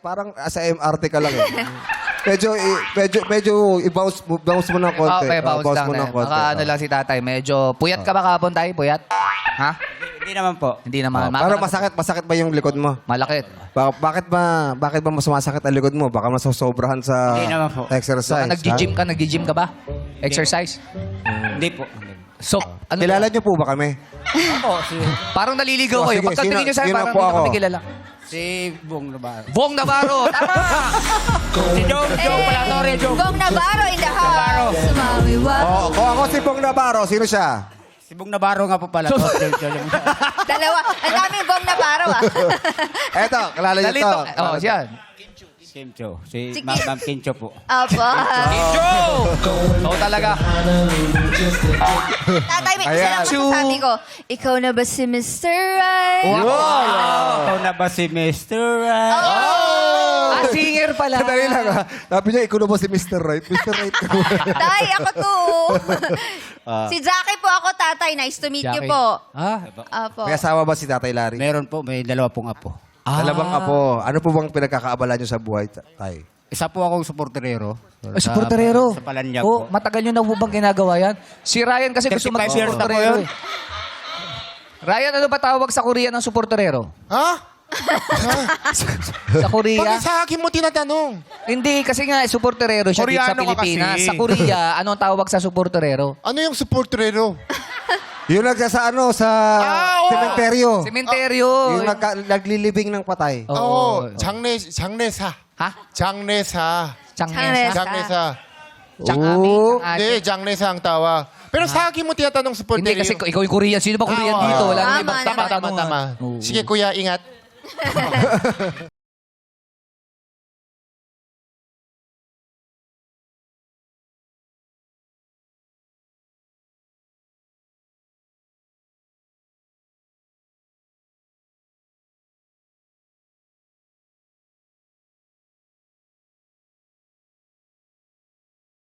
parang sa MRT ka lang eh. medyo i-bounce mo ng konti. Okay, bounce lang mo na. ng konti. Baka ano lang si tatay. Medyo puyat ka ba kahapon tayo? Puyat? Ha? Hindi naman po. Hindi naman. Pero masakit ba yung likod mo? Malakit. Bakit ba mas sumasakit ang likod mo? Baka masosobrahan sa Hindi naman po. exercise. Baka nag-gym ka ba? Exercise? Hindi po. So, ano? Kilala niyo po ba kami? Ako, Parang naliligaw kayo. Sige, Pagkatingin nyo sa akin, sino parang po hindi ako? ko kilala. si Bong Navarro. Bong Navarro! Tama! Si Joe pala. Sorry, Joe. Bong Navarro in the house. Sumawi, wow. Kung ako si Bong Navarro, sino siya? Si Bong Navarro nga po pala. Dalawa. Ang daming Bong Navarro, ah. Eto, kilala niyo Nalito. to. Oh, yan. Kimcho. Si Si Ma'am Kimcho po. Apo. Joe! Oo talaga. Tatay, may isa Ayan. lang masasabi ko. Ikaw na ba si Mr. Right? Ikaw na ba si Mr. Right? Ah, singer pala. Dali lang ha. Sabi niya, ikaw na ba si Mr. Right? Mr. Right ka ba? Tay, ako to. Si Jackie po ako, tatay. Nice to meet you Jackie. po. Ah, Apo. May asawa ba si Tatay Larry? Meron po, may dalawa pong apo. Dalawang apo. Ano po bang pinagkakaabala niyo sa buhay, Tay? Isa po akong suporterero. supporterero. Sa Palanyag Oh, po. matagal nyo na po bang ginagawa yan? Si Ryan kasi gusto 35 years na po mag-supporterero. yun. Ryan, ano ba tawag sa Korea ng supporterero? Ha? Sa Korea? Bakit sa akin mo tinatanong? Hindi, kasi nga, supporterero siya dito sa Koreano ka Pilipinas. kasi. Sa Korea, anong tawag sa supporterero? Ano yung supporterero? Yung sa oo. sementeryo. Sementeryo. Yung naglilibing ng patay. Oo. 장례사. Ha? 장례사. Changnesa. 장례사. Oo. 네, 장례사 ang tawag. Pero sa akin mo tinatanong Hindi, supporterero. kasi ikaw yung Korean. Sino ba Korean Oo. dito? Wala Tama naman ibang naman. tatanungan. Sige kuya, ingat.